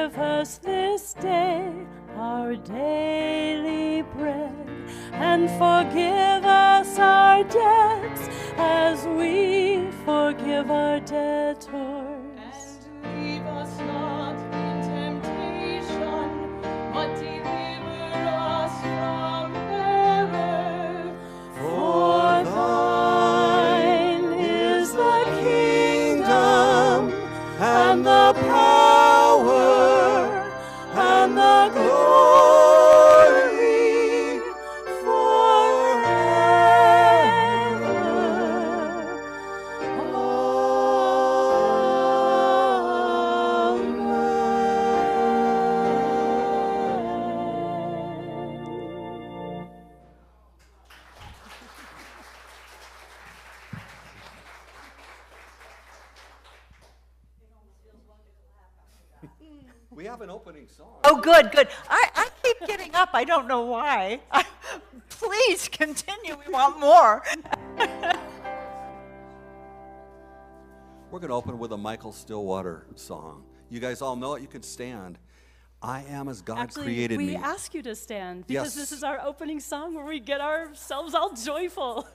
Give us this day our daily bread, and forgive us our debts as we forgive our debtors. And leave us not in temptation, but deliver us from error. For thine is the kingdom, and the power, and the glory forever. Amen. We have an opening song. Oh, good, good. I keep getting up. I don't know why. Please continue. We want more. We're going to open with a Michael Stillwater song. You guys all know it. You can stand. I am as God created we me. ask you to stand because Yes. this is our opening song where we get ourselves all joyful.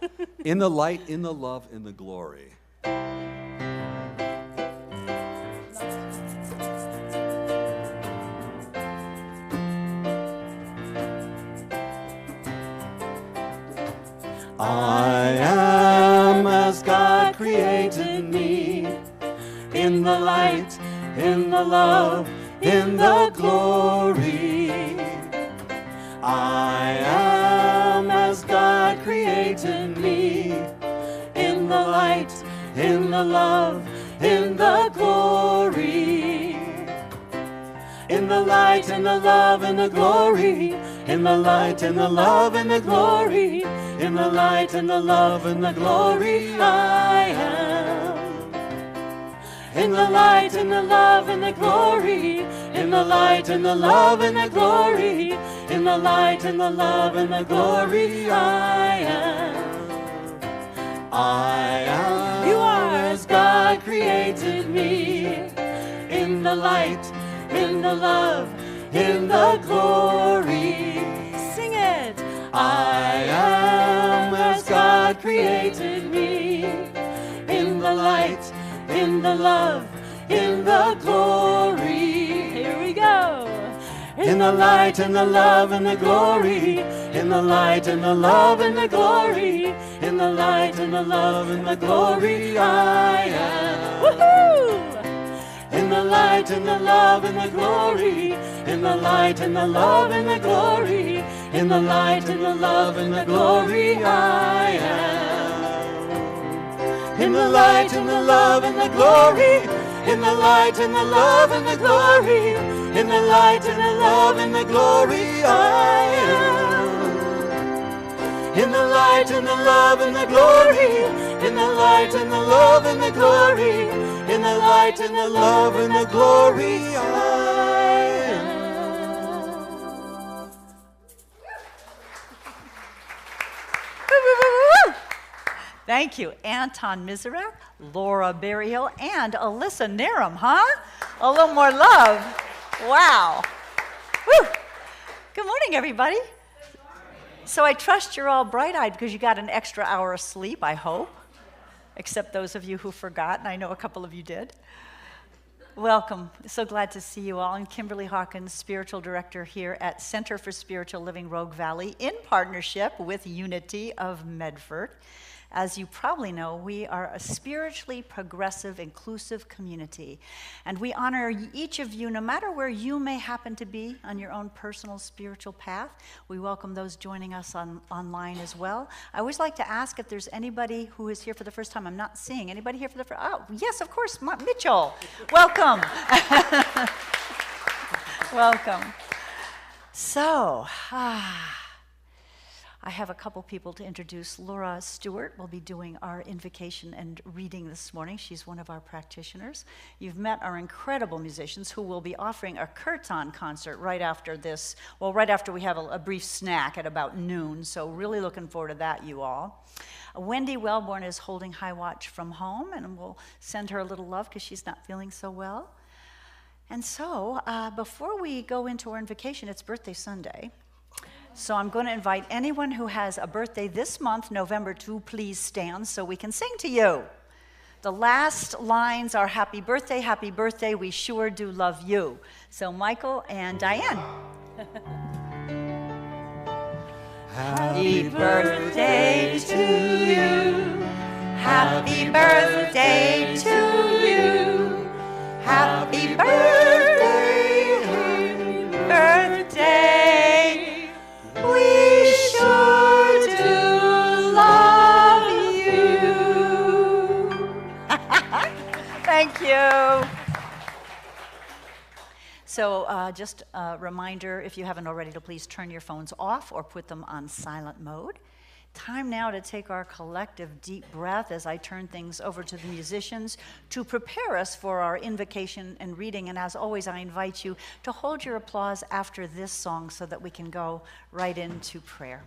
In the light, in the love, in the glory. I am as God created me, in the light, in the love, in the glory. I am as God created me, in the light, in the love, in the glory. In the light, in the love, in the glory. In the light, in the love, in the glory. In the light, in the love, in the glory, I am. In the light, in the love, in the glory. In the light, in the love, in the glory. In the light, in the love, in the glory, I am. I am. You are as God created me. In the light, in the love, in the glory. Sing it. I am as God created me, in the light, in the love, in the glory. Here we go. In the light, in the love, in the glory. In the light, in the love, in the glory. In the light, in the love, in the glory, I am. Woohoo! In the light, in the love, in the glory. In the light, in the love, in the glory. In the light, in the love, in the glory, I am. In the light, in the love, in the glory. In the light, in the love, in the glory. In the light, in the love, in the glory, I am. In the light, in the love, in the glory. In the light, in the love, in the glory. In the light, in the love, in the glory, I am. Thank you, Anton Miserak, Laura Berryhill, and Alyssa Narum, huh? A little more love. Wow. Woo. Good morning, everybody. So I trust you're all bright-eyed because you got an extra hour of sleep, I hope. Except those of you who forgot, and I know a couple of you did. Welcome. So glad to see you all. I'm Kimberly Hawkins, Spiritual Director here at Center for Spiritual Living Rogue Valley in partnership with Unity of Medford. As you probably know, we are a spiritually progressive, inclusive community. And we honor each of you, no matter where you may happen to be on your own personal spiritual path. We welcome those joining us online as well. I always like to ask if there's anybody who is here for the first time. I'm not seeing anybody here for the first time. Oh, yes, of course, Mitchell. Welcome. Welcome. So, I have a couple people to introduce. Laura Stewart will be doing our invocation and reading this morning. She's one of our practitioners. You've met our incredible musicians who will be offering a kirtan concert right after this, well, right after we have a brief snack at about noon, so really looking forward to that, you all. Wendy Wellborn is holding high watch from home, and we'll send her a little love because she's not feeling so well. And so, before we go into our invocation, it's Birthday Sunday. So I'm going to invite anyone who has a birthday this month, November, to please stand so we can sing to you. The last lines are happy birthday, we sure do love you. So Michael and Diane. Happy birthday to you. Happy birthday to you. Happy birthday, happy birthday. We sure do love you. Thank you. So just a reminder, if you haven't already, to please turn your phones off or put them on silent mode. Time now to take our collective deep breath as I turn things over to the musicians to prepare us for our invocation and reading. And as always, I invite you to hold your applause after this song so that we can go right into prayer.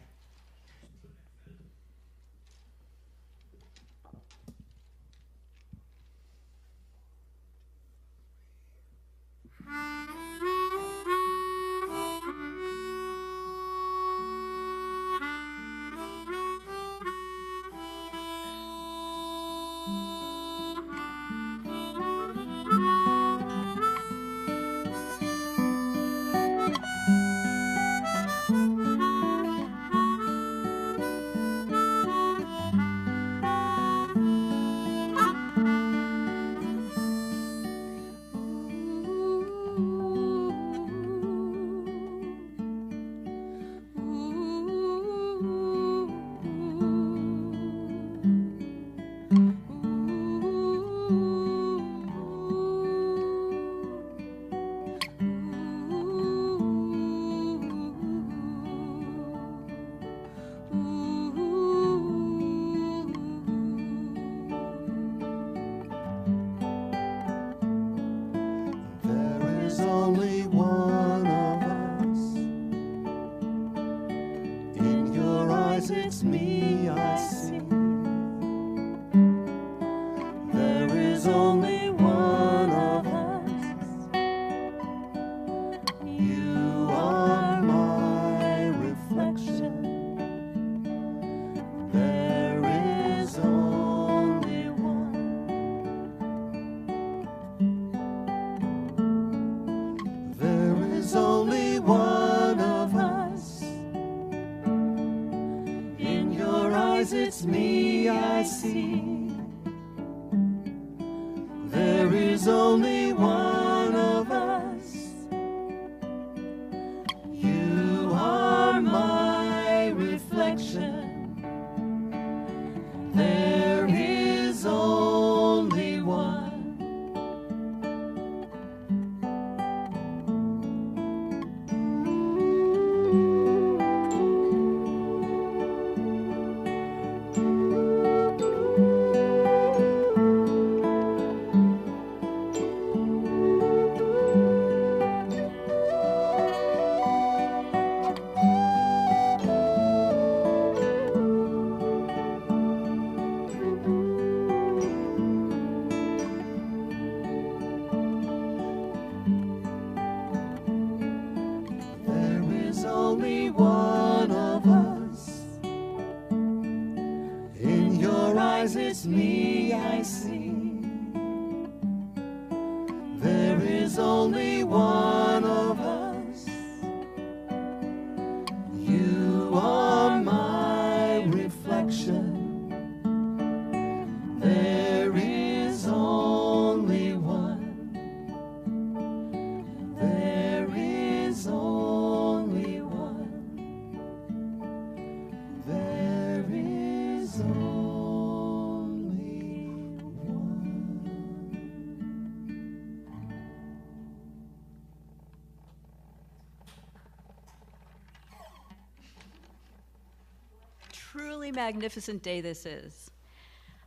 Truly magnificent day this is.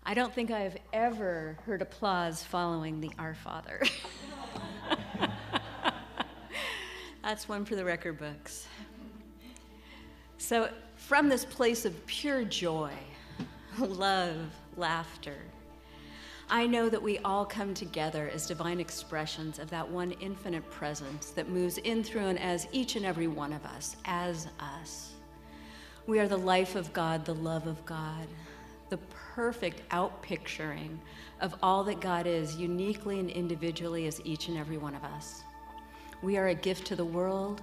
I don't think I have ever heard applause following the Our Father. That's one for the record books. So from this place of pure joy, love, laughter, I know that we all come together as divine expressions of that one infinite presence that moves in, through, and as each and every one of us, as us. We are the life of God, the love of God, the perfect outpicturing of all that God is, uniquely and individually as each and every one of us. We are a gift to the world.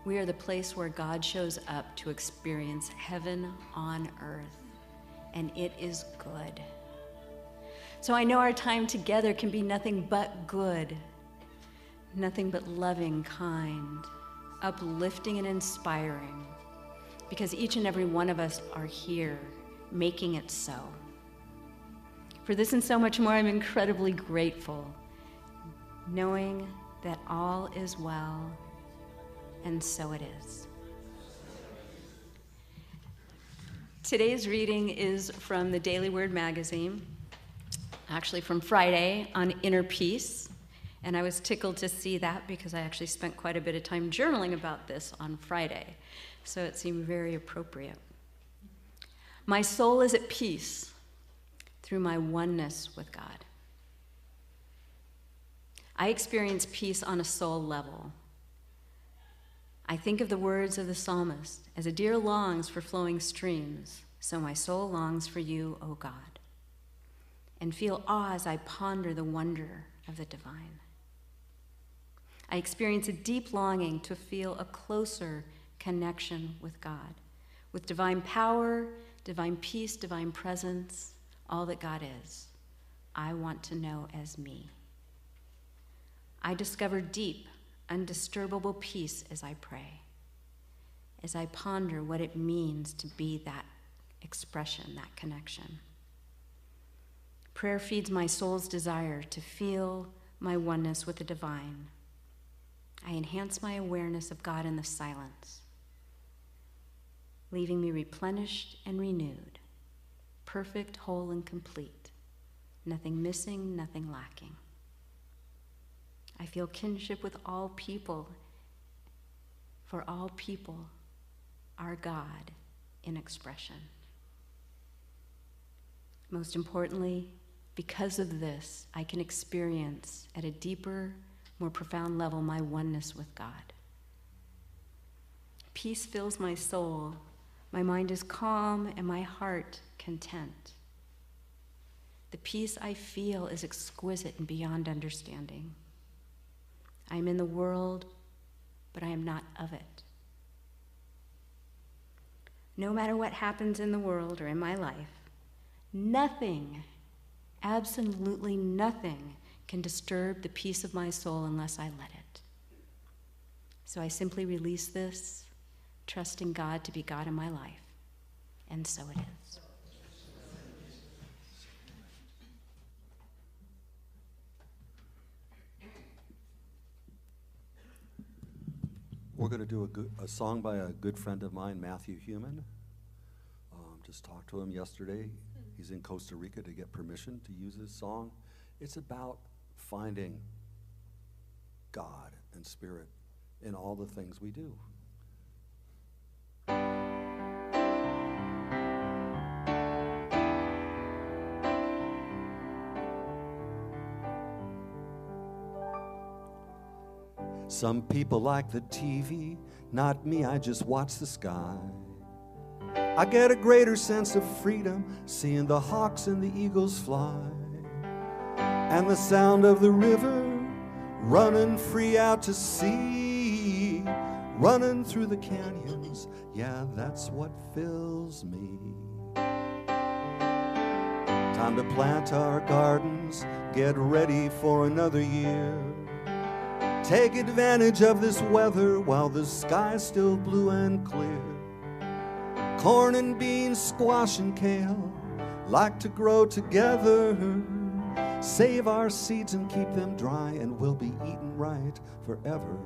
We are the place where God shows up to experience heaven on earth, and it is good. So I know our time together can be nothing but good, nothing but loving, kind, uplifting, and inspiring, because each and every one of us are here, making it so. For this and so much more, I'm incredibly grateful, knowing that all is well, and so it is. Today's reading is from the Daily Word magazine, actually from Friday, on inner peace. And I was tickled to see that because I actually spent quite a bit of time journaling about this on Friday. So it seemed very appropriate. My soul is at peace through my oneness with God. I experience peace on a soul level. I think of the words of the psalmist, as a deer longs for flowing streams, so my soul longs for you, O God, and feel awe as I ponder the wonder of the divine. I experience a deep longing to feel a closer connection with God, with divine power, divine peace, divine presence, all that God is. I want to know as me. I discover deep, undisturbable peace as I pray, as I ponder what it means to be that expression, that connection. Prayer feeds my soul's desire to feel my oneness with the divine. I enhance my awareness of God in the silence, leaving me replenished and renewed, perfect, whole, and complete, nothing missing, nothing lacking. I feel kinship with all people, for all people are God in expression. Most importantly, because of this, I can experience at a deeper, more profound level my oneness with God. Peace fills my soul, my mind is calm, and my heart content. The peace I feel is exquisite and beyond understanding. I am in the world, but I am not of it. No matter what happens in the world or in my life, nothing, absolutely nothing, can disturb the peace of my soul unless I let it. So I simply release this, trusting God to be God in my life, and so it is. We're going to do a song by a good friend of mine, Matthew Human. Just talked to him yesterday. He's in Costa Rica to get permission to use his song. It's about finding God and Spirit in all the things we do. Some people like the TV, not me, I just watch the sky. I get a greater sense of freedom, seeing the hawks and the eagles fly. And the sound of the river, running free out to sea, running through the canyons, yeah, that's what fills me. Time to plant our gardens, get ready for another year. Take advantage of this weather while the sky's still blue and clear. Corn and beans, squash and kale like to grow together. Save our seeds and keep them dry, and we'll be eating right forever.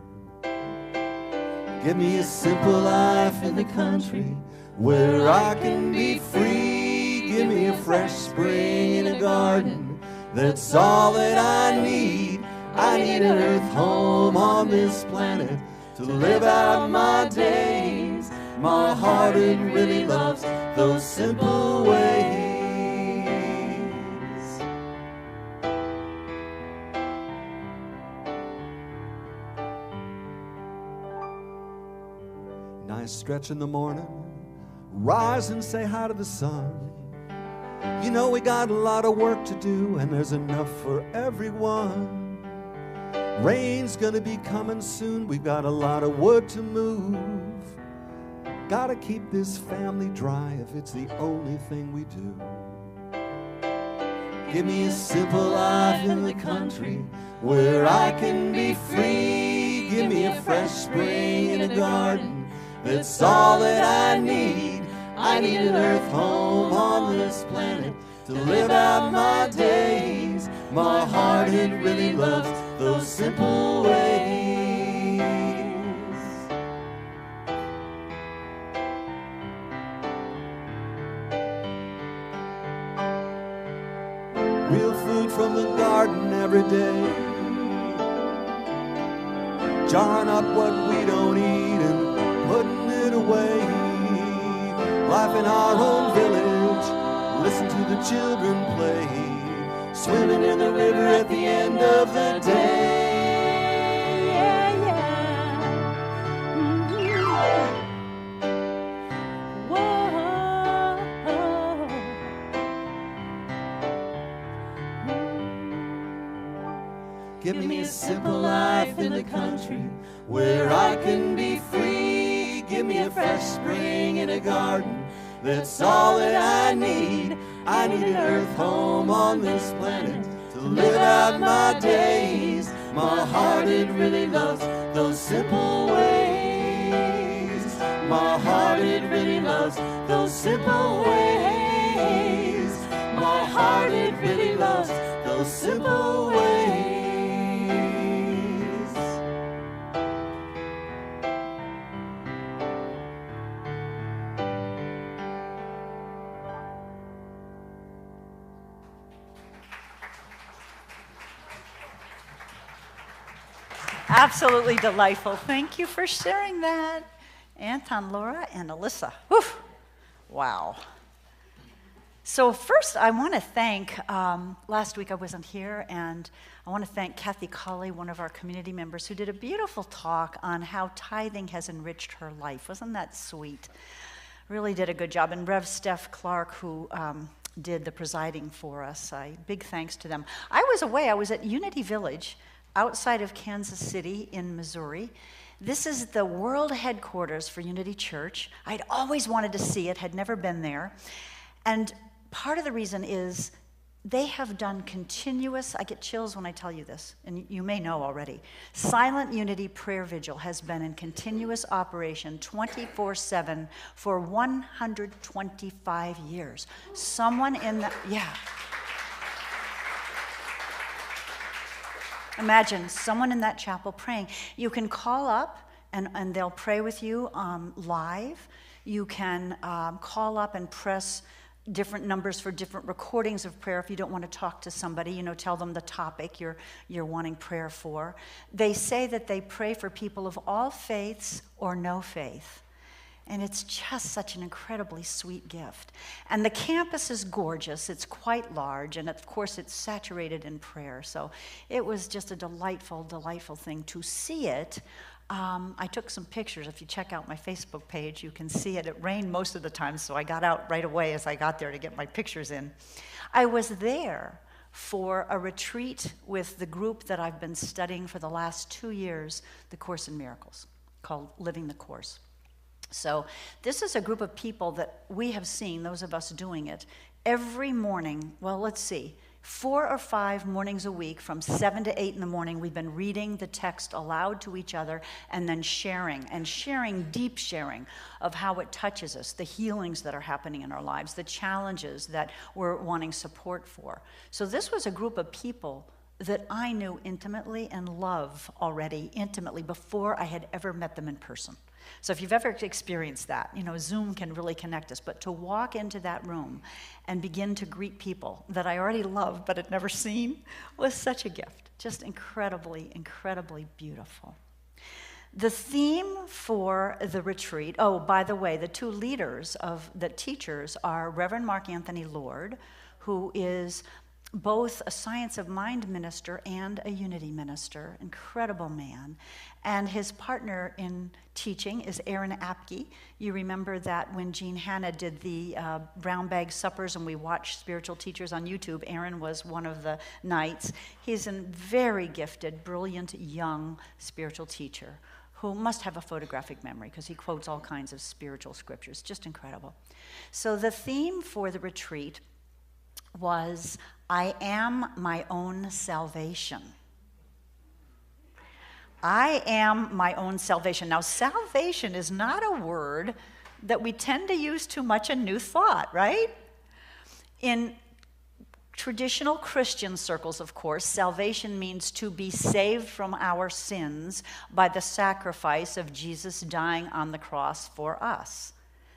Give me a simple life in the country where I can be free. Give me a fresh spring in a garden, that's all that I need. I need an earth home on this planet to live out my days. My heart, it really loves those simple ways. I stretch in the morning, rise and say hi to the sun. You know we got a lot of work to do, and there's enough for everyone. Rain's gonna be coming soon, we've got a lot of wood to move. Gotta keep this family dry if it's the only thing we do. Give me a simple life in the country where I can be free. Give me a fresh spring in a garden, that's all that I need. I need an earth home on this planet to live out my days. My heart, it really loves those simple ways. Real food from the garden every day. Jarring up what we don't eat and putting it away. Life in our own village, listen to the children play. Swimming in the river at the end of the day. Yeah, yeah. Whoa. Give me a simple life in the country where I can be free. Give me a fresh spring in a garden, that's all that I need. I need an earth home on this planet to live out my days. My heart, it really loves those simple ways. My heart, it really loves those simple ways. My heart, it really loves those simple ways. Absolutely delightful. Thank you for sharing that, Anton, Laura, and Alyssa. Whew. Wow. So first, I want to thank, last week I wasn't here, and I want to thank Kathy Colley, one of our community members, who did a beautiful talk on how tithing has enriched her life. Wasn't that sweet? Really did a good job. And Rev Steph Clark, who did the presiding for us, big thanks to them. I was away. I was at Unity Village, outside of Kansas City in Missouri. This is the world headquarters for Unity Church. I'd always wanted to see it, had never been there. And part of the reason is they have done continuous, I get chills when I tell you this, and you may know already. Silent Unity Prayer Vigil has been in continuous operation 24/7 for 125 years. Someone in the, yeah. Imagine someone in that chapel praying. You can call up and they'll pray with you live. You can call up and press different numbers for different recordings of prayer if you don't want to talk to somebody, tell them the topic you're wanting prayer for. They say that they pray for people of all faiths or no faith. And it's just such an incredibly sweet gift. And the campus is gorgeous. It's quite large. And of course, it's saturated in prayer. So it was just a delightful, delightful thing to see it. I took some pictures. If you check out my Facebook page, you can see it. It rained most of the time, so I got out right away as I got there to get my pictures in. I was there for a retreat with the group that I've been studying for the last 2 years, the Course in Miracles, called Living the Course. So this is a group of people that we have seen, those of us doing it, every morning. Well, let's see, 4 or 5 mornings a week from 7 to 8 in the morning, we've been reading the text aloud to each other and then sharing, deep sharing of how it touches us, the healings that are happening in our lives, the challenges that we're wanting support for. So this was a group of people that I knew intimately and love already intimately before I had ever met them in person. So if you've ever experienced that, Zoom can really connect us, but to walk into that room and begin to greet people that I already loved but had never seen was such a gift. Just incredibly, incredibly beautiful. The theme for the retreat, oh, by the way, the 2 leaders of the teachers are Reverend Mark Anthony Lord, who is both a science of mind minister and a unity minister, incredible man. And his partner in teaching is Aaron Apke. You remember that when Jean Hanna did the brown bag suppers and we watched spiritual teachers on YouTube, Aaron was one of the nights. He's a very gifted, brilliant, young spiritual teacher who must have a photographic memory because he quotes all kinds of spiritual scriptures, just incredible. So the theme for the retreat was, I am my own salvation. I am my own salvation. Now, salvation is not a word that we tend to use too much in New Thought, right? In traditional Christian circles, of course, salvation means to be saved from our sins by the sacrifice of Jesus dying on the cross for us.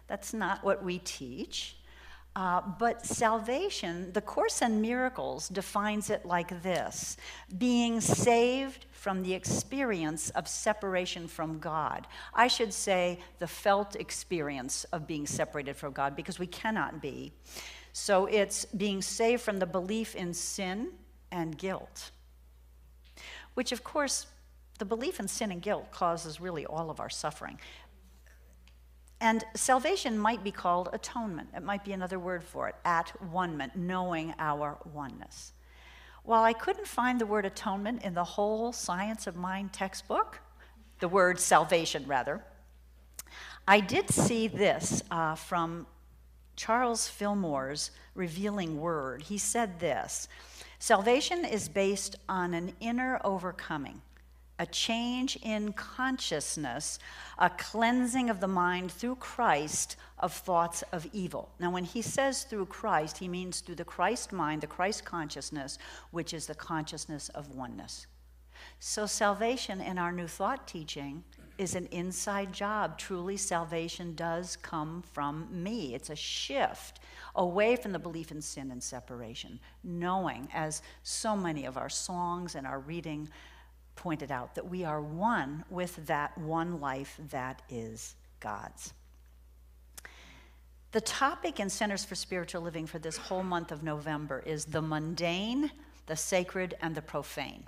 That's not what we teach. But salvation, the Course in Miracles defines it like this: being saved from the experience of separation from God. I should say the felt experience of being separated from God, because we cannot be. So it's being saved from the belief in sin and guilt, which of course, the belief in sin and guilt causes really all of our suffering. And salvation might be called atonement. It might be another word for it, at-one-ment, knowing our oneness. While I couldn't find the word atonement in the whole Science of Mind textbook, the word salvation rather, I did see this from Charles Fillmore's Revealing Word. He said this: salvation is based on an inner overcoming, a change in consciousness, a cleansing of the mind through Christ of thoughts of evil. Now, when he says through Christ, he means through the Christ mind, the Christ consciousness, which is the consciousness of oneness. So salvation in our New Thought teaching is an inside job. Truly, salvation does come from me. It's a shift away from the belief in sin and separation, knowing, as so many of our songs and our reading pointed out, that we are one with that one life that is God's. The topic in Centers for Spiritual Living for this whole month of November is the mundane, the sacred, and the profane.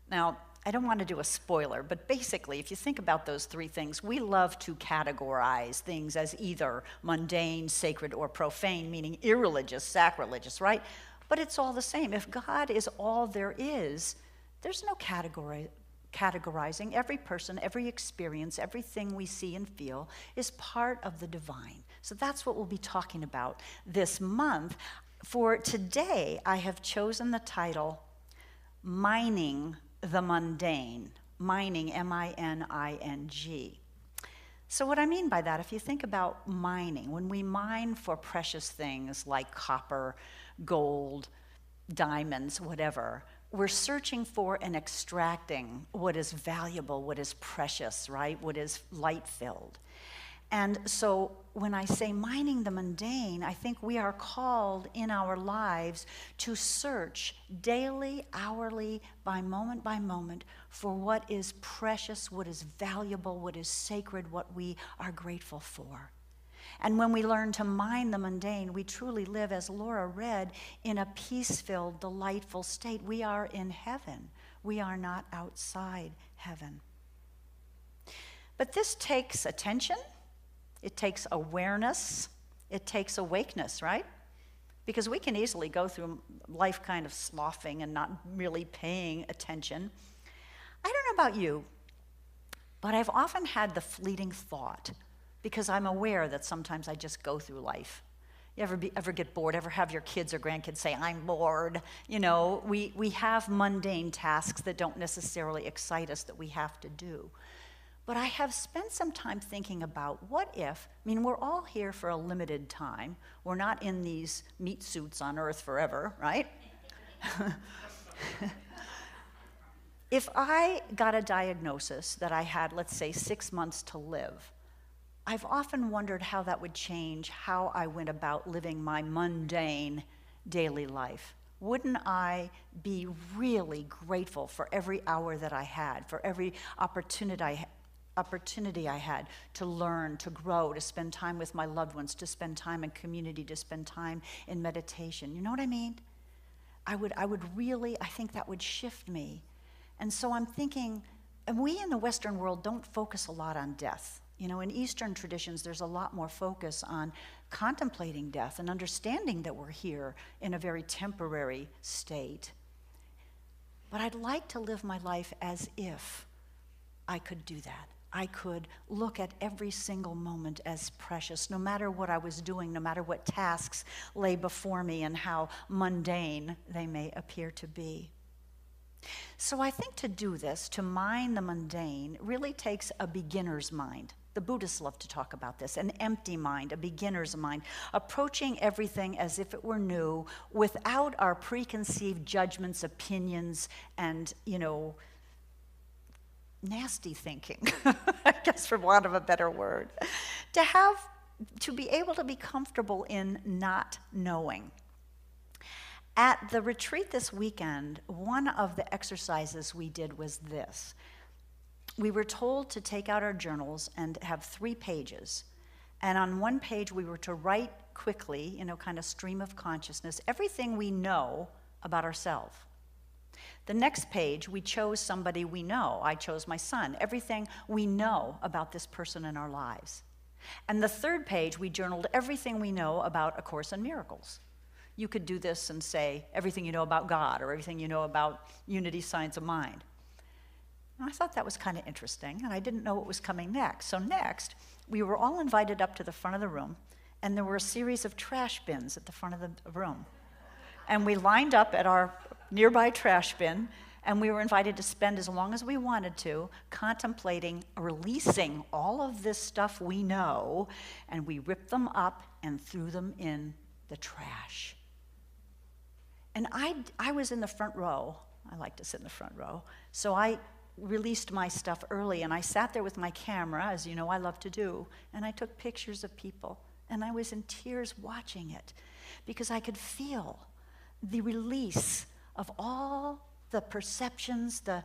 Now, I don't want to do a spoiler, but basically, if you think about those three things, we love to categorize things as either mundane, sacred, or profane, meaning irreligious, sacrilegious, right? But it's all the same. If God is all there is, there's no categorizing. Every person, every experience, everything we see and feel is part of the divine. So that's what we'll be talking about this month. For today, I have chosen the title, Mining the Mundane. Mining, M-I-N-I-N-G. So what I mean by that, if you think about mining, when we mine for precious things like copper, gold, diamonds, whatever, we're searching for and extracting what is valuable, what is precious, right? What is light-filled. And so when I say mining the mundane, I think we are called in our lives to search daily, hourly, by moment, for what is precious, what is valuable, what is sacred, what we are grateful for. And when we learn to mine the mundane, we truly live, as Laura read, in a peace-filled, delightful state. We are in heaven. We are not outside heaven. But this takes attention. It takes awareness. It takes awakeness, right? Because we can easily go through life kind of sloughing and not really paying attention. I don't know about you, but I've often had the fleeting thought, because I'm aware that sometimes I just go through life. You ever get bored, ever have your kids or grandkids say, I'm bored? You know, we have mundane tasks that don't necessarily excite us that we have to do. But I have spent some time thinking about what if, we're all here for a limited time. We're not in these meat suits on earth forever, right? If I got a diagnosis that I had, let's say, 6 months to live, I've often wondered how that would change how I went about living my mundane daily life. Wouldn't I be really grateful for every hour that I had, for every opportunity I had to learn, to grow, to spend time with my loved ones, to spend time in community, to spend time in meditation? You know what I mean? I think that would shift me. And so I'm thinking, and we in the Western world don't focus a lot on death. You know, in Eastern traditions, there's a lot more focus on contemplating death and understanding that we're here in a very temporary state. But I'd like to live my life as if I could do that. I could look at every single moment as precious, no matter what I was doing, no matter what tasks lay before me and how mundane they may appear to be. So I think to do this, to mind the mundane, really takes a beginner's mind. The Buddhists love to talk about this, an empty mind, a beginner's mind, approaching everything as if it were new, without our preconceived judgments, opinions, and, nasty thinking, I guess for want of a better word. To be able to be comfortable in not knowing. At the retreat this weekend, one of the exercises we did was this. We were told to take out our journals and have 3 pages. And on one page, we were to write quickly, kind of stream of consciousness, everything we know about ourselves. The next page, we chose somebody we know. I chose my son. Everything we know about this person in our lives. And the third page, we journaled everything we know about A Course in Miracles. You could do this and say everything you know about God or everything you know about Unity Science of Mind. And I thought that was kind of interesting, and I didn't know what was coming next. So next, we were all invited up to the front of the room, and there were a series of trash bins at the front of the room. And we lined up at our nearby trash bin, and we were invited to spend as long as we wanted to contemplating releasing all of this stuff we know, and we ripped them up and threw them in the trash. And I was in the front row. I like to sit in the front row. So I released my stuff early, and I sat there with my camera, as you know I love to do, and I took pictures of people, and I was in tears watching it because I could feel the release of all the perceptions, the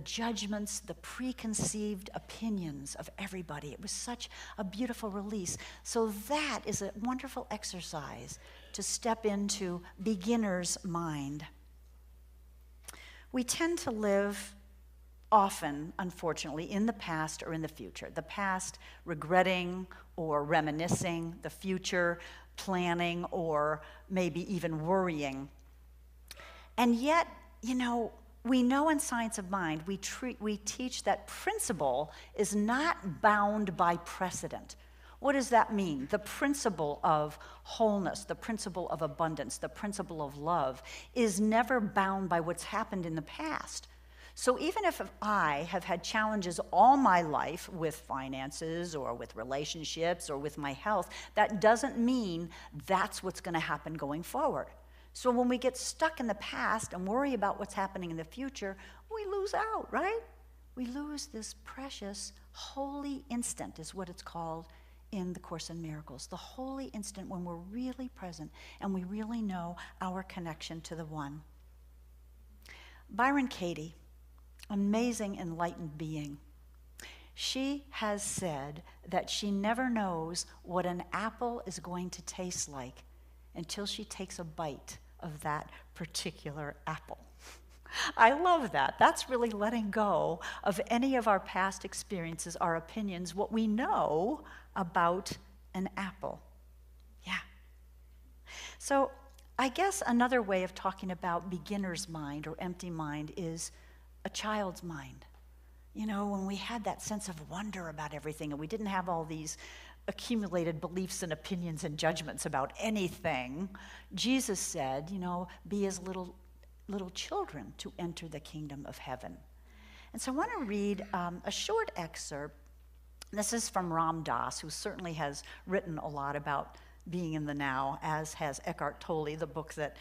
judgments, the preconceived opinions of everybody. It was such a beautiful release. So that is a wonderful exercise to step into beginner's mind. We tend to live often, unfortunately, in the past or in the future. The past regretting or reminiscing, the future planning or maybe even worrying. And yet, we know in Science of Mind, we teach that principle is not bound by precedent. What does that mean? The principle of wholeness, the principle of abundance, the principle of love is never bound by what's happened in the past. So even if I have had challenges all my life with finances or with relationships or with my health, that doesn't mean that's what's going to happen going forward. So when we get stuck in the past and worry about what's happening in the future, we lose out, right? We lose this precious holy instant, is what it's called in the Course in Miracles. The holy instant when we're really present and we really know our connection to the One. Byron Katie, amazing enlightened being. She has said that she never knows what an apple is going to taste like until she takes a bite of that particular apple. I love that. That's really letting go of any of our past experiences, our opinions, what we know about an apple. Yeah. So I guess another way of talking about beginner's mind or empty mind is a child's mind. When we had that sense of wonder about everything and we didn't have all these accumulated beliefs and opinions and judgments about anything, Jesus said, be as little children to enter the kingdom of heaven. And so I want to read a short excerpt. This is from Ram Dass, who certainly has written a lot about being in the now, as has Eckhart Tolle, the book that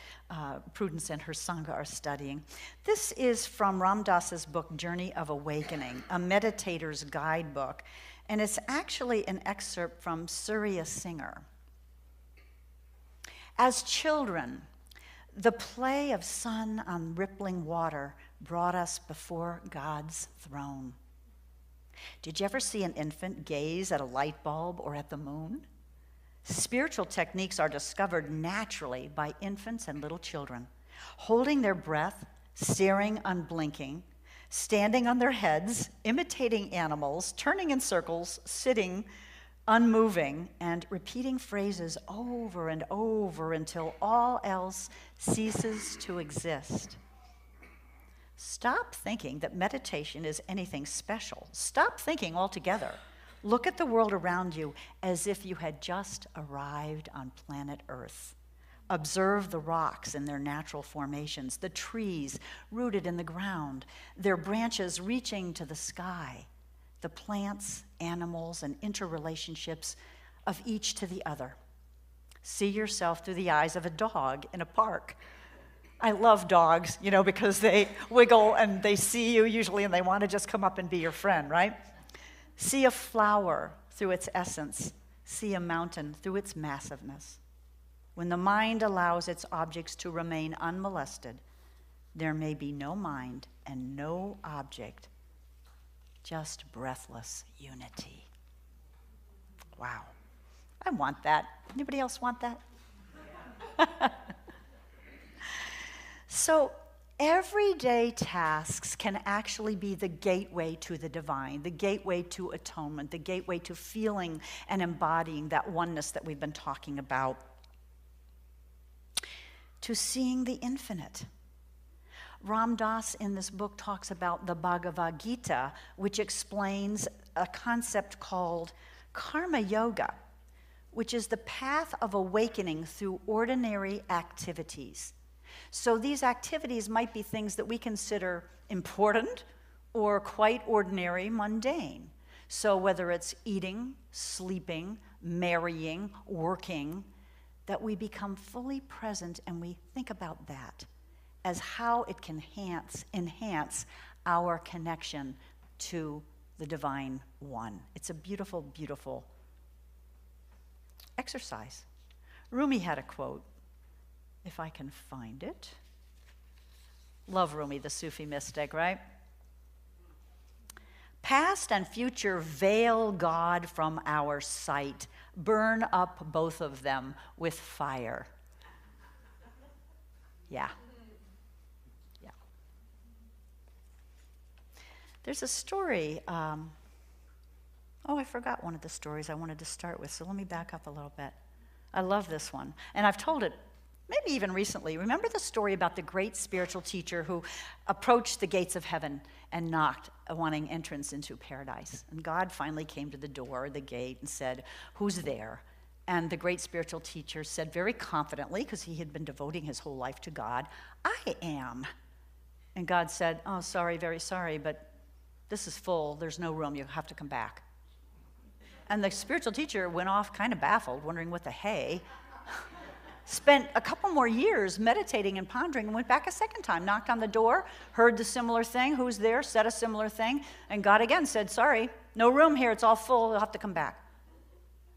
Prudence and her Sangha are studying. This is from Ram Dass's book, Journey of Awakening, a meditator's guidebook. And it's actually an excerpt from Surya Singer. As children, the play of sun on rippling water brought us before God's throne. Did you ever see an infant gaze at a light bulb or at the moon? Spiritual techniques are discovered naturally by infants and little children. holding their breath, staring unblinking, standing on their heads, imitating animals, turning in circles, sitting unmoving, and repeating phrases over and over until all else ceases to exist. Stop thinking that meditation is anything special. Stop thinking altogether. Look at the world around you as if you had just arrived on planet Earth. Observe the rocks in their natural formations, the trees rooted in the ground, their branches reaching to the sky, the plants, animals, and interrelationships of each to the other. See yourself through the eyes of a dog in a park. I love dogs, because they wiggle and they see you usually and they want to just come up and be your friend, right? See a flower through its essence. See a mountain through its massiveness. When the mind allows its objects to remain unmolested, there may be no mind and no object, just breathless unity. Wow. I want that. Anybody else want that? So, everyday tasks can actually be the gateway to the divine, the gateway to atonement, the gateway to feeling and embodying that oneness that we've been talking about, to seeing the infinite. Ram Dass in this book talks about the Bhagavad Gita, which explains a concept called karma yoga, which is the path of awakening through ordinary activities. So these activities might be things that we consider important or quite ordinary, mundane. So whether it's eating, sleeping, marrying, working, that we become fully present and we think about that as how it can enhance our connection to the divine one. It's a beautiful, beautiful exercise. Rumi had a quote, if I can find it. Love Rumi, the Sufi mystic, right? Past and future veil God from our sight. Burn up both of them with fire. Yeah. Yeah. There's a story. I forgot one of the stories I wanted to start with, so let me back up a little bit. I love this one, and I've told it maybe even recently. Remember the story about the great spiritual teacher who approached the gates of heaven and knocked, wanting entrance into paradise. And God finally came to the door, the gate, and said, "Who's there?" And the great spiritual teacher said very confidently, because he had been devoting his whole life to God, "I am." And God said, "Oh, sorry, very sorry, but this is full. There's no room. You have to come back." And the spiritual teacher went off kind of baffled, wondering what the hey. Spent a couple more years meditating and pondering and went back a second time, knocked on the door, heard the similar thing, who's there, said a similar thing, and God again said, "Sorry, no room here, it's all full, you'll have to come back."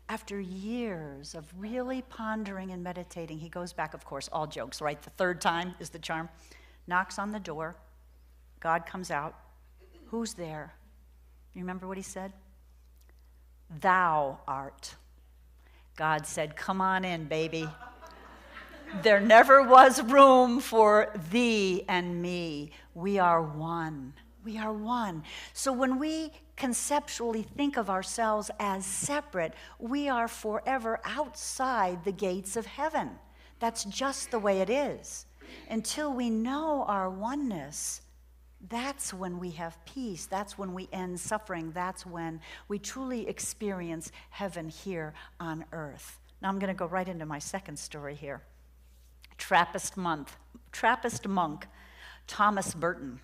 After years of really pondering and meditating, he goes back, of course, all jokes, right? The third time is the charm. Knocks on the door. God comes out. Who's there? You remember what he said? "Thou art." God said, "Come on in, baby. There never was room for thee and me. We are one. We are one." So when we conceptually think of ourselves as separate, we are forever outside the gates of heaven. That's just the way it is. Until we know our oneness, that's when we have peace. That's when we end suffering. That's when we truly experience heaven here on earth. Now I'm going to go right into my second story here. Trappist monk Thomas Burton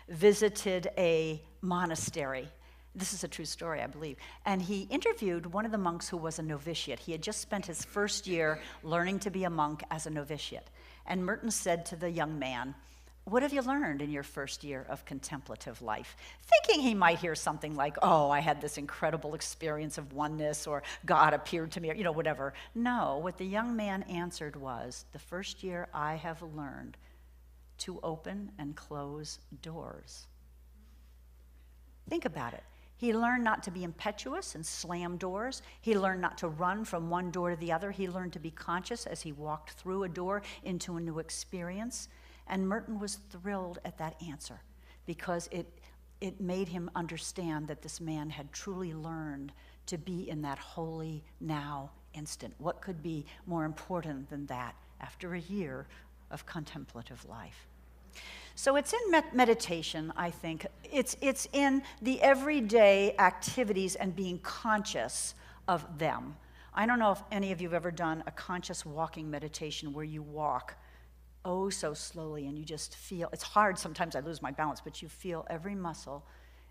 visited a monastery. This is a true story, I believe. And he interviewed one of the monks who was a novitiate. He had just spent his first year learning to be a monk as a novitiate. And Merton said to the young man, "What have you learned in your first year of contemplative life?" Thinking he might hear something like, "Oh, I had this incredible experience of oneness," or "God appeared to me," or, whatever. No, what the young man answered was, "The first year I have learned to open and close doors." Think about it. He learned not to be impetuous and slam doors. He learned not to run from one door to the other. He learned to be conscious as he walked through a door into a new experience. And Merton was thrilled at that answer because it made him understand that this man had truly learned to be in that holy now instant. What could be more important than that after a year of contemplative life? So it's in meditation, I think. It's in the everyday activities and being conscious of them. I don't know if any of you have ever done a conscious walking meditation where you walk oh so slowly and you just feel, it's hard sometimes, I lose my balance, but you feel every muscle,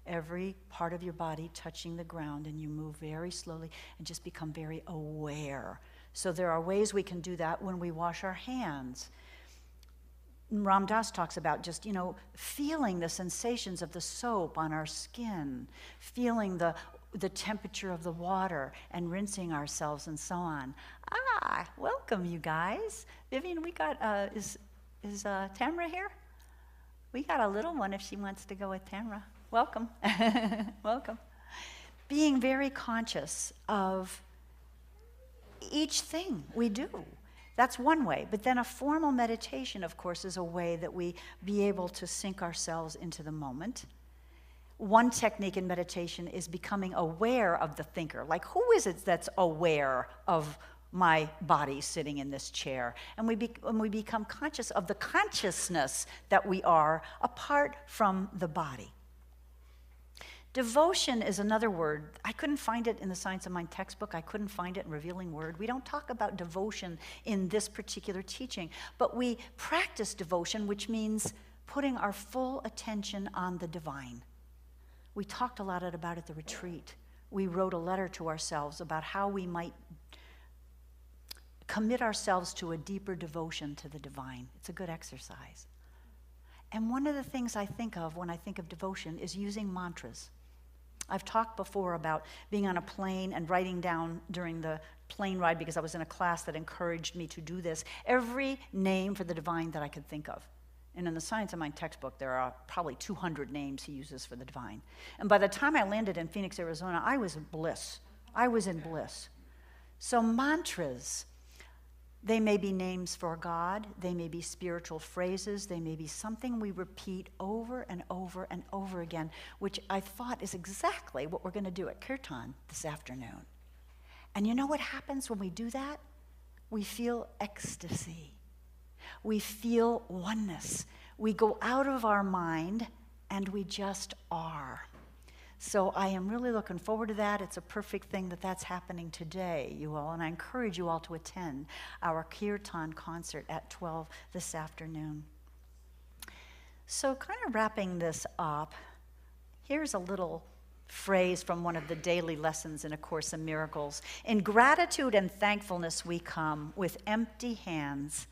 every part of your body touching the ground, and you move very slowly and just become very aware. So there are ways we can do that when we wash our hands. Ram Dass talks about just, feeling the sensations of the soap on our skin, feeling the temperature of the water and rinsing ourselves and so on. Welcome you guys. Vivian, we got, is Tamra here? We got a little one if she wants to go with Tamra. Welcome, welcome. Being very conscious of each thing we do. That's one way. But then a formal meditation, of course, is a way that we be able to sink ourselves into the moment. One technique in meditation is becoming aware of the thinker. Like, who is it that's aware of my body sitting in this chair? And when we become conscious of the consciousness that we are apart from the body. Devotion is another word. I couldn't find it in the Science of Mind textbook. I couldn't find it in Revealing Word. We don't talk about devotion in this particular teaching, but we practice devotion, which means putting our full attention on the divine. We talked a lot about it at the retreat. We wrote a letter to ourselves about how we might commit ourselves to a deeper devotion to the divine. It's a good exercise. And one of the things I think of when I think of devotion is using mantras. I've talked before about being on a plane and writing down during the plane ride, because I was in a class that encouraged me to do this, every name for the divine that I could think of. And in the Science of Mind textbook, there are probably 200 names he uses for the divine. And by the time I landed in Phoenix, Arizona, I was in bliss. I was in bliss. So mantras, they may be names for God, they may be spiritual phrases, they may be something we repeat over and over and over again, which I thought is exactly what we're going to do at Kirtan this afternoon. And you know what happens when we do that? We feel ecstasy. We feel oneness. We go out of our mind and we just are. So I am really looking forward to that. It's a perfect thing that that's happening today, you all, and I encourage you all to attend our Kirtan concert at 12 this afternoon. So kind of wrapping this up, here's a little phrase from one of the daily lessons in A Course in Miracles. In gratitude and thankfulness we come with empty hands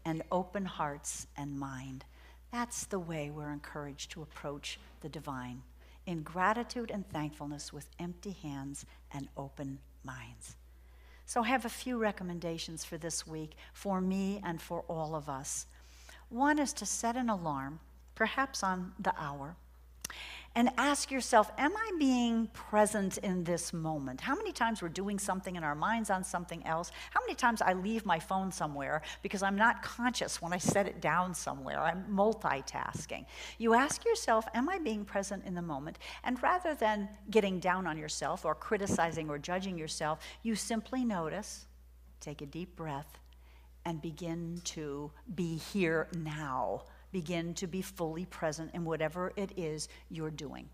and open hearts and mind. That's the way we're encouraged to approach the divine. In gratitude and thankfulness with empty hands and open minds. So I have a few recommendations for this week, for me and for all of us. One is to set an alarm, perhaps on the hour, and ask yourself, am I being present in this moment? How many times we're doing something and our mind's on something else? How many times I leave my phone somewhere because I'm not conscious when I set it down somewhere? I'm multitasking. You ask yourself, am I being present in the moment? And rather than getting down on yourself or criticizing or judging yourself, you simply notice, take a deep breath, and begin to be here now. Begin to be fully present in whatever it is you're doing.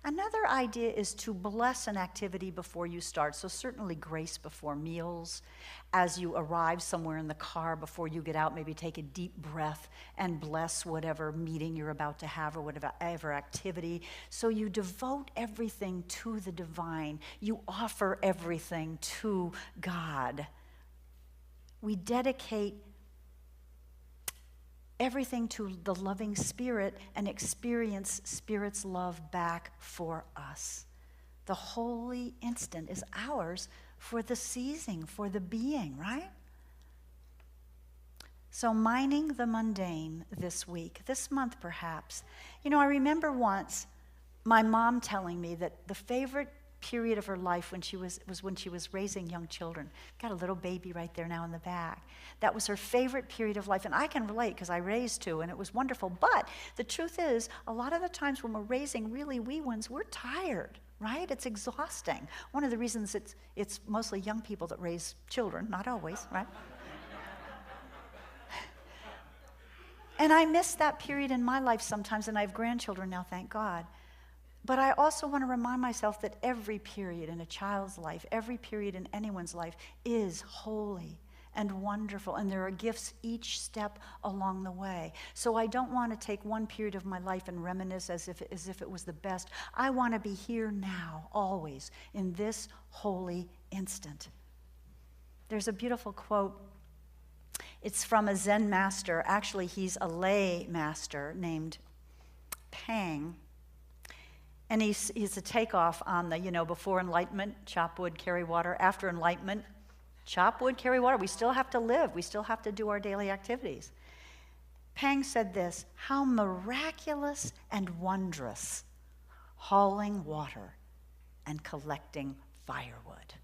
Another idea is to bless an activity before you start. So certainly grace before meals. As you arrive somewhere in the car, before you get out, maybe take a deep breath and bless whatever meeting you're about to have or whatever activity. So you devote everything to the divine. You offer everything to God. We dedicate everything to the loving Spirit and experience Spirit's love back for us. The holy instant is ours for the seizing, for the being, right? So mining the mundane this week, this month perhaps. You know, I remember once my mom telling me that the favorite period of her life when she was when she was raising young children. Got a little baby right there now in the back. That was her favorite period of life, and I can relate because I raised two, and it was wonderful. But the truth is, a lot of the times when we're raising really wee ones, we're tired, right? It's exhausting. One of the reasons it's mostly young people that raise children, not always, right? And I miss that period in my life sometimes, and I have grandchildren now, thank God. But I also want to remind myself that every period in a child's life, every period in anyone's life is holy and wonderful, and there are gifts each step along the way. So I don't want to take one period of my life and reminisce as if it was the best. I want to be here now, always, in this holy instant. There's a beautiful quote. It's from a Zen master. Actually, he's a lay master named Pang. And he's a takeoff on the, before enlightenment, chop wood, carry water. After enlightenment, chop wood, carry water. We still have to live. We still have to do our daily activities. Pang said this, "How miraculous and wondrous, hauling water and collecting firewood.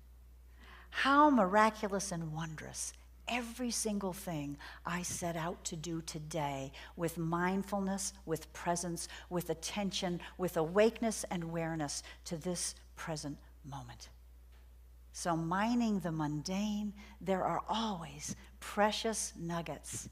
How miraculous and wondrous every single thing I set out to do today with mindfulness, with presence, with attention, with awakeness and awareness to this present moment." So mining the mundane, there are always precious nuggets,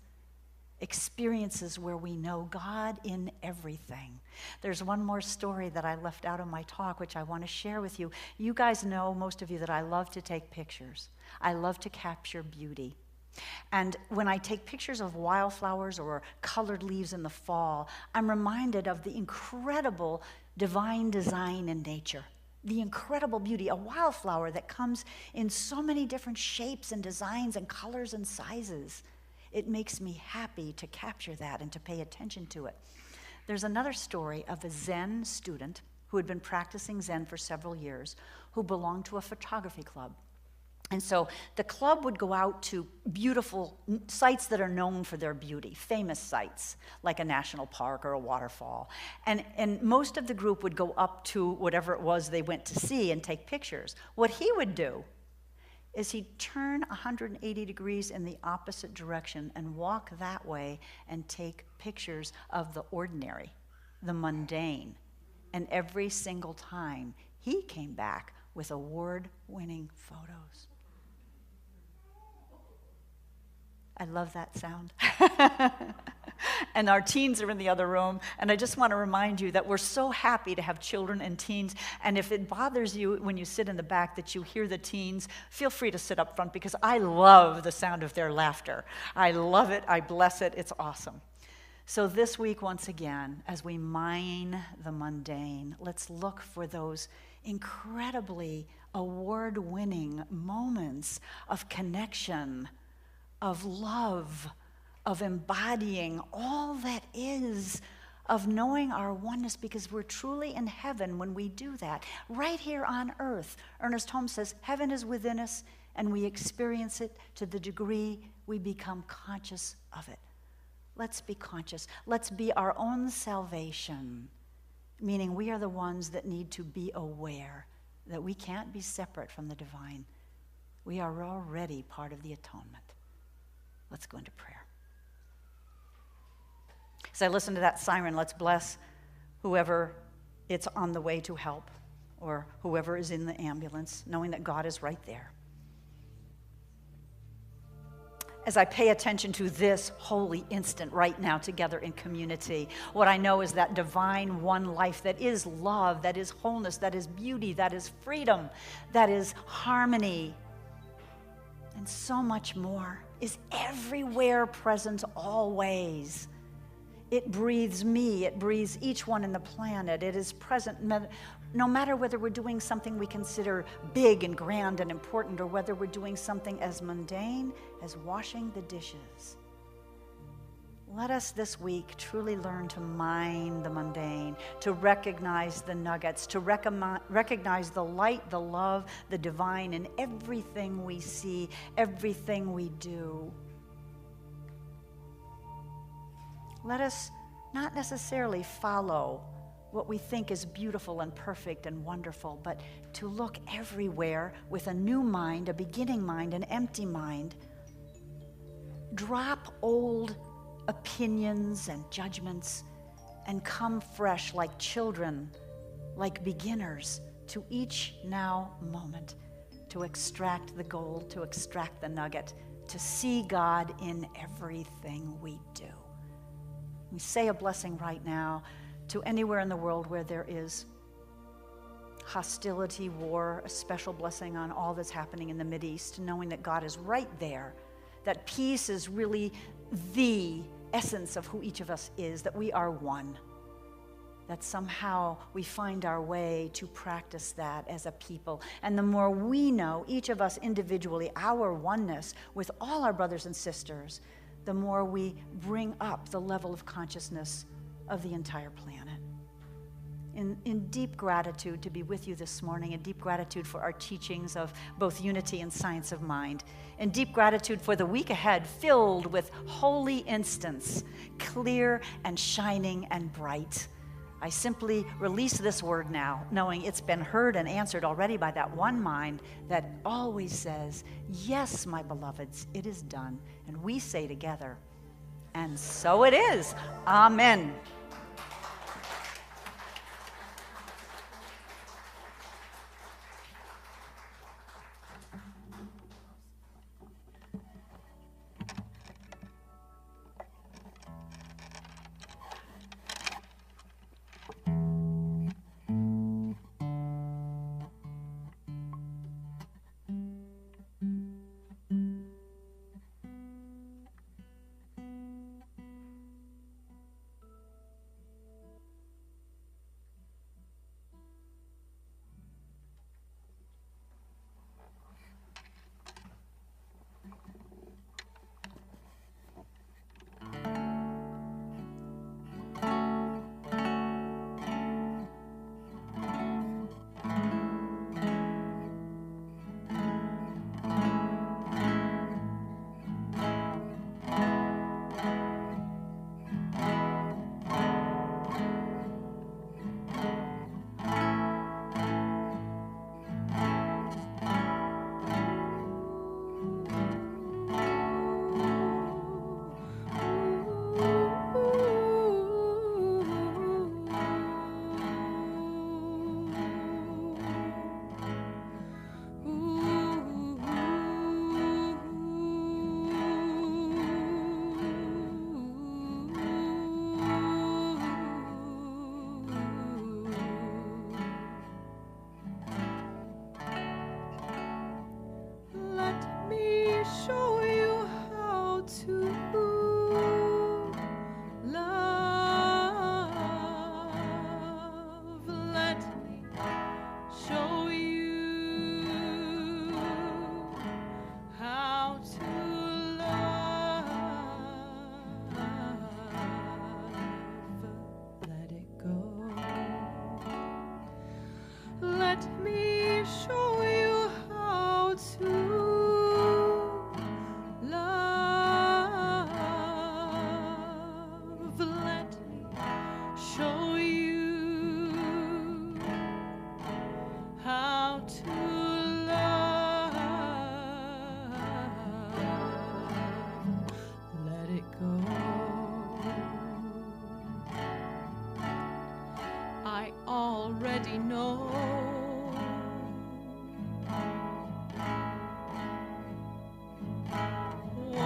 experiences where we know God in everything. There's one more story that I left out of my talk, which I want to share with you. You guys know, most of you, that I love to take pictures. I love to capture beauty. And when I take pictures of wildflowers or colored leaves in the fall, I'm reminded of the incredible divine design in nature. The incredible beauty, a wildflower that comes in so many different shapes and designs and colors and sizes. It makes me happy to capture that and to pay attention to it. There's another story of a Zen student who had been practicing Zen for several years, who belonged to a photography club. And so the club would go out to beautiful sites that are known for their beauty, famous sites, like a national park or a waterfall. And most of the group would go up to whatever it was they went to see and take pictures. What he would do is he'd turn 180 degrees in the opposite direction and walk that way and take pictures of the ordinary, the mundane. And every single time, he came back with award-winning photos. I love that sound. And our teens are in the other room, and I just want to remind you that we're so happy to have children and teens, and if it bothers you when you sit in the back that you hear the teens, feel free to sit up front, because I love the sound of their laughter. I love it, I bless it, it's awesome. So this week, once again, as we mine the mundane, let's look for those incredibly award-winning moments of connection, of love, of embodying all that is, of knowing our oneness, because we're truly in heaven when we do that. Right here on earth, Ernest Holmes says, heaven is within us, and we experience it to the degree we become conscious of it. Let's be conscious. Let's be our own salvation, meaning we are the ones that need to be aware that we can't be separate from the divine. We are already part of the atonement. Let's go into prayer. As I listen to that siren, let's bless whoever it's on the way to help, or whoever is in the ambulance, knowing that God is right there. As I pay attention to this holy instant right now together in community, what I know is that divine one life that is love, that is wholeness, that is beauty, that is freedom, that is harmony, and so much more, is everywhere present always. It breathes me, it breathes each one in the planet. It is present no matter whether we're doing something we consider big and grand and important, or whether we're doing something as mundane as washing the dishes. Let us this week truly learn to mine the mundane, to recognize the nuggets, to recognize the light, the love, the divine in everything we see, everything we do. Let us not necessarily follow what we think is beautiful and perfect and wonderful, but to look everywhere with a new mind, a beginning mind, an empty mind. Drop old opinions and judgments and come fresh like children, like beginners, to each now moment, to extract the gold, to extract the nugget, to see God in everything we do. We say a blessing right now to anywhere in the world where there is hostility, war, a special blessing on all that's happening in the Mideast, knowing that God is right there, that peace is really the essence of who each of us is, that we are one, that somehow we find our way to practice that as a people. And the more we know, each of us individually, our oneness with all our brothers and sisters, the more we bring up the level of consciousness of the entire planet. In deep gratitude to be with you this morning, in deep gratitude for our teachings of both unity and science of mind, in deep gratitude for the week ahead filled with holy instants, clear and shining and bright. I simply release this word now, knowing it's been heard and answered already by that one mind that always says, yes, my beloveds, it is done. And we say together, and so it is. Amen. already know. What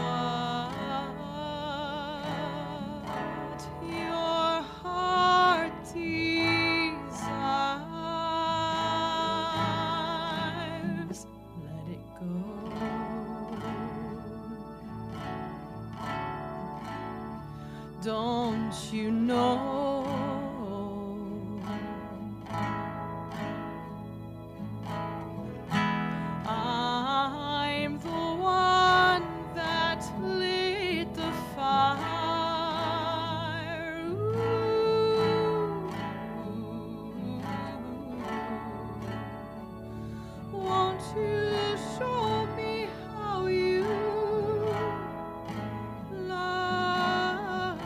your heart desires, let it go. Don't you know? I'm the one that lit the fire. Won't you show me how you love?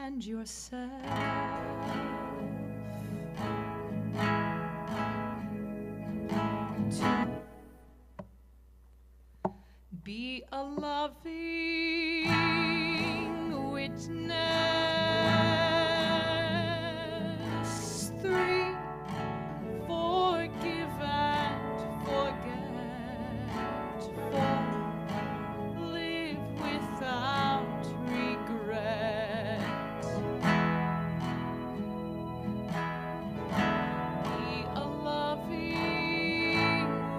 and yourself. To be a loving witness. 3, forgive and forget. 4, live without regret. Be a loving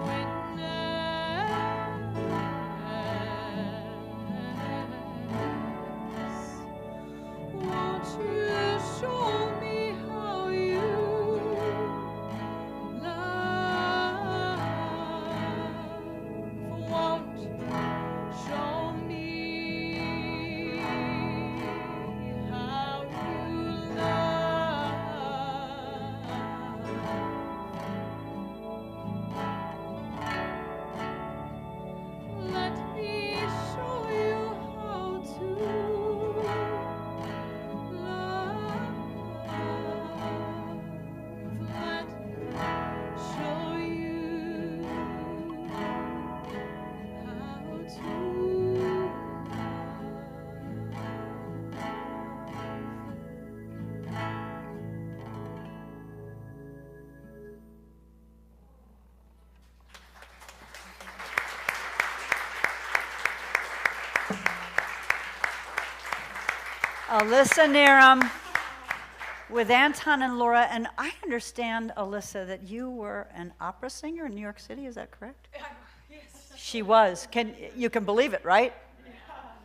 witness. Won't you show me how you love? Won't show me how you love? Let me show you how to love. Let me show you how to Alyssa Narum with Anton and Laura. And I understand, Alyssa, that you were an opera singer in New York City. Is that correct? Yes. She was. You can believe it, right?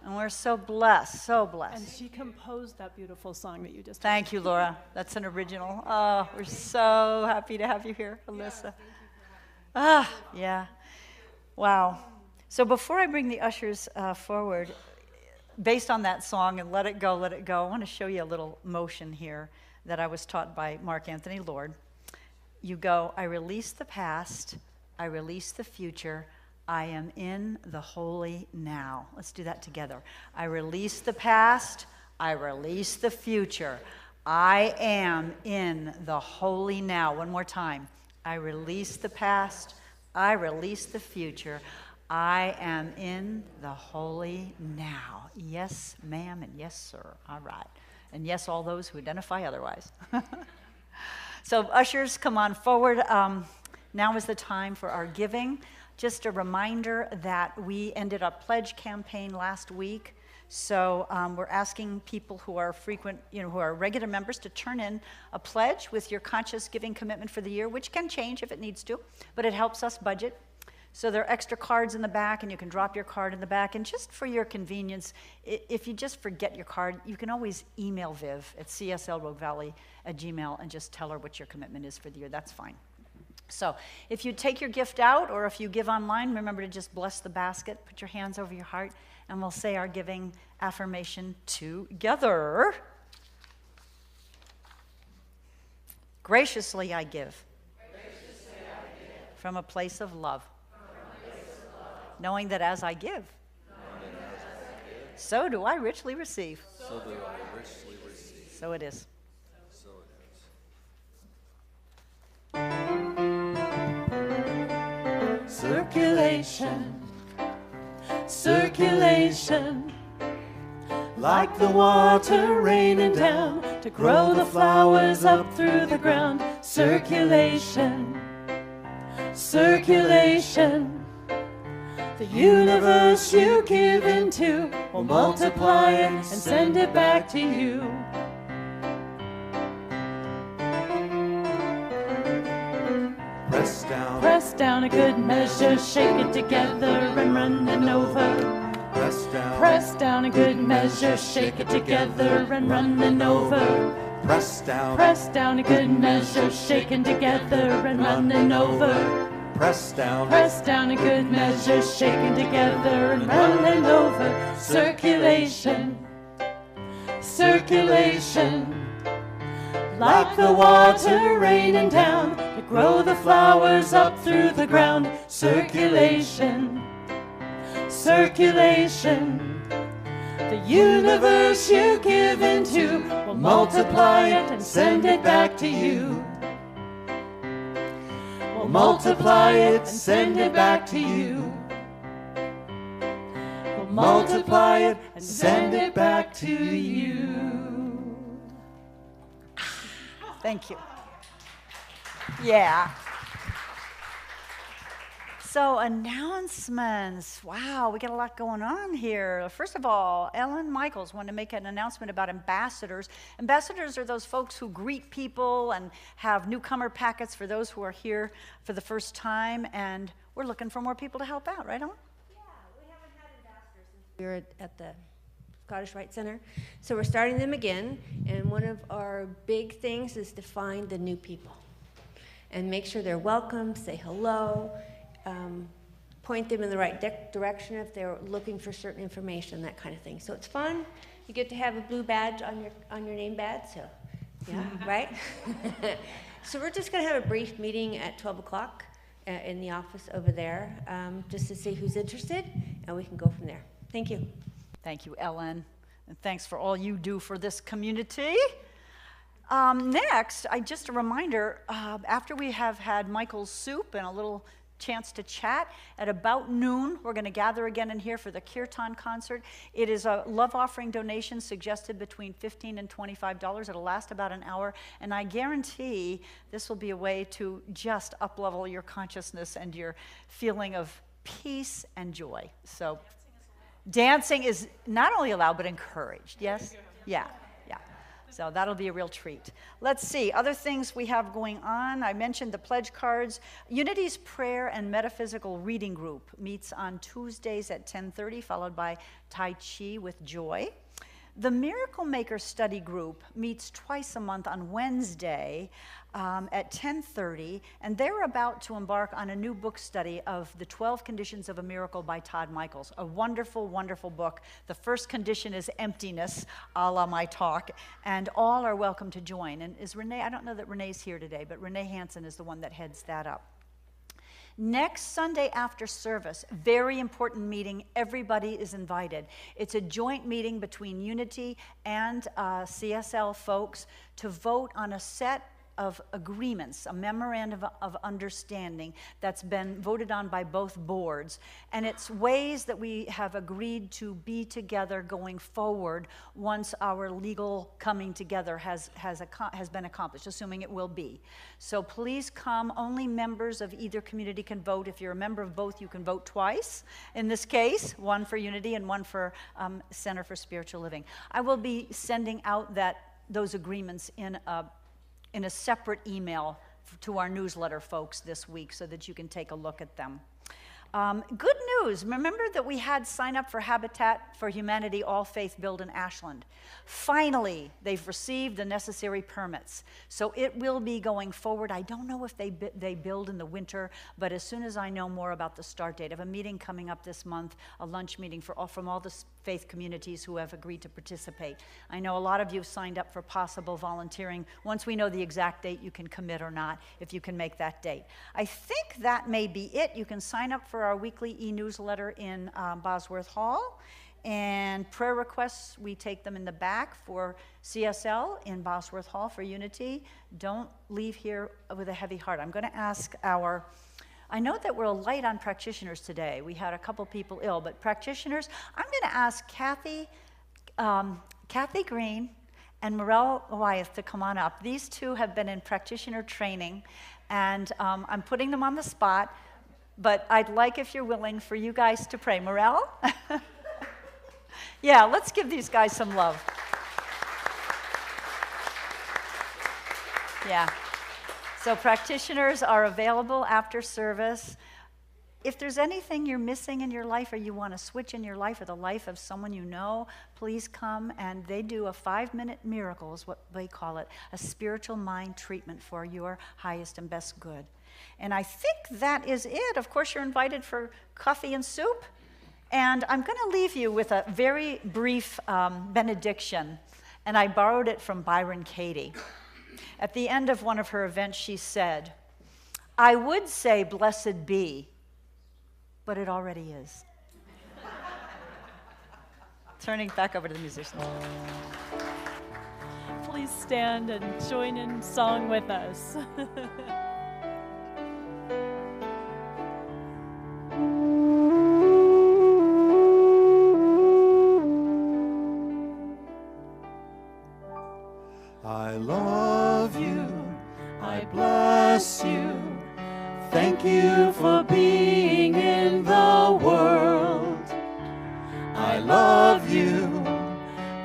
And we're so blessed, so blessed. And she composed that beautiful song that you just Thank you, Laura. That's an original. Oh, we're so happy to have you here, Alyssa. Yeah. Wow. So before I bring the ushers forward, based on that song and Let It Go, Let It Go, I want to show you a little motion here that I was taught by Mark Anthony Lord. You go, I release the past, I release the future, I am in the holy now. Let's do that together. I release the past, I release the future. I am in the holy now. One more time. I release the past, I release the future. I am in the holy now. Yes, ma'am, and yes, sir. All right. And yes, all those who identify otherwise. So ushers, come on forward. Now is the time for our giving. Just a reminder that we ended a pledge campaign last week. So we're asking people who are frequent, who are regular members to turn in a pledge with your conscious giving commitment for the year, which can change if it needs to, but it helps us budget. So there are extra cards in the back, and you can drop your card in the back. And just for your convenience, if you just forget your card, you can always email Viv at cslroguevalley@gmail.com and just tell her what your commitment is for the year. That's fine. So if you take your gift out, or if you give online, remember to just bless the basket, put your hands over your heart, and we'll say our giving affirmation together. Graciously I give. From a place of love. Knowing that as I give, so do I richly receive. So do I richly receive. So it is. So it is. Circulation, circulation, Like the water raining down to grow the flowers up through the ground. Circulation, circulation. The universe you give into will multiply it and send it back to you. Press down a good measure, shake it together and run it over. Press down a good measure, shake it together and run it over. Press down a good measure, shaken together and running over. Press down a good measure, shaken together and running over. Circulation, circulation. Like the water raining down to grow the flowers up through the ground. Circulation, circulation. The universe you give into will multiply it and send it back to you. Will multiply it and send it back to you. Will multiply it and send it back to you. Thank you. Yeah. So announcements. Wow, we got a lot going on here. First of all, Ellen Michaels wanted to make an announcement about ambassadors. Ambassadors are those folks who greet people and have newcomer packets for those who are here for the first time, and we're looking for more people to help out, right, Ellen? Yeah, we haven't had ambassadors since we were at the Scottish Rite Center. So we're starting them again, and one of our big things is to find the new people and make sure they're welcome, say hello, point them in the right direction if they're looking for certain information, that kind of thing. So it's fun. You get to have a blue badge on your name badge, so yeah, right? So we're just going to have a brief meeting at 12 o'clock in the office over there, just to see who's interested, and we can go from there. Thank you. Thank you, Ellen, and thanks for all you do for this community. Next, just a reminder, after we have had Michael's soup and a little chance to chat, at about noon, we're going to gather again in here for the Kirtan concert. It is a love offering donation suggested between $15 and $25. It'll last about an hour, and I guarantee this will be a way to just up-level your consciousness and your feeling of peace and joy. So dancing is not only allowed, but encouraged, yes? Yeah. So that'll be a real treat. Let's see, other things we have going on. I mentioned the pledge cards. Unity's Prayer and Metaphysical Reading Group meets on Tuesdays at 10:30, followed by Tai Chi with Joy. The Miracle Maker Study Group meets twice a month on Wednesday at 10:30, and they're about to embark on a new book study of The 12 Conditions of a Miracle by Todd Michaels. A wonderful, wonderful book. The first condition is emptiness, a la my talk, and all are welcome to join. And is Renee, I don't know that Renee's here today, but Renee Hansen is the one that heads that up. Next Sunday after service, very important meeting, everybody is invited. It's a joint meeting between Unity and CSL folks to vote on a set of agreements, a memorandum of understanding that's been voted on by both boards. And it's ways that we have agreed to be together going forward once our legal coming together has been accomplished, assuming it will be. So please come. Only members of either community can vote. If you're a member of both, you can vote twice. In this case, one for Unity and one for Center for Spiritual Living. I will be sending out those agreements in a separate email to our newsletter folks this week so that you can take a look at them. Good news, remember that we had sign up for Habitat for Humanity All Faith Build in Ashland. Finally, they've received the necessary permits. So it will be going forward. I don't know if they build in the winter, but as soon as I know more about the start date, I have a meeting coming up this month, a lunch meeting from all the faith communities who have agreed to participate. I know a lot of you have signed up for possible volunteering. Once we know the exact date, you can commit or not, if you can make that date. I think that may be it. You can sign up for our weekly e-newsletter in Bosworth Hall. And prayer requests, we take them in the back for CSL in Bosworth Hall for Unity. Don't leave here with a heavy heart. I'm going to ask I know that we're light on practitioners today. We had a couple people ill, but practitioners, I'm going to ask Kathy Green and Morel Wyeth to come on up. These two have been in practitioner training, and I'm putting them on the spot, but I'd like, if you're willing, for you guys to pray. Morel? Yeah, let's give these guys some love. Yeah. So practitioners are available after service. If there's anything you're missing in your life or you want to switch in your life or the life of someone you know, please come, and they do a 5-minute miracle is what they call it, a spiritual mind treatment for your highest and best good. And I think that is it. Of course, you're invited for coffee and soup. And I'm going to leave you with a very brief benediction, and I borrowed it from Byron Katie. At the end of one of her events, she said, "I would say blessed be, but it already is." Turning back over to the musicians. Please stand and join in song with us. I love you, I bless you, thank you for being in the world. I love you,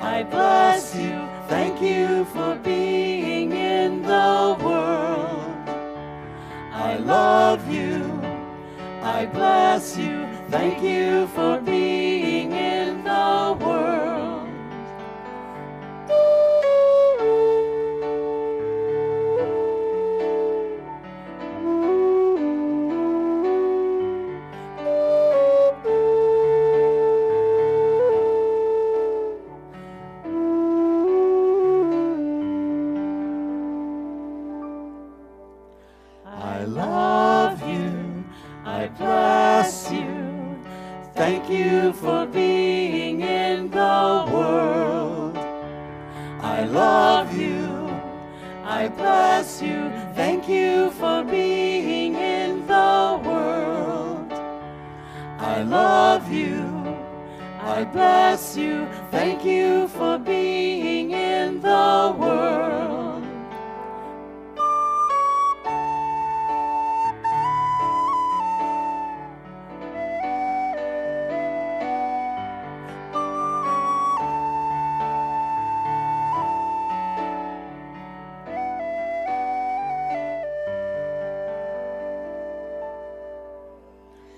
I bless you, thank you for being in the world. I love you, I bless you, thank you for being in the world. I love you, I bless you, thank you for being in the world. I love you, I bless you, thank you for being in the world. I love you, I bless you, thank you for being in the world.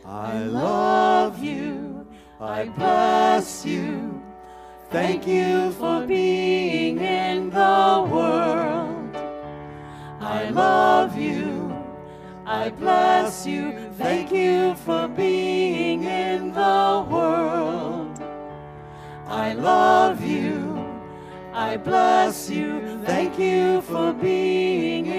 I love you, I bless you, thank you for being in the world. I love you, I bless you, thank you for being in the world. I love you, I bless you, thank you for being in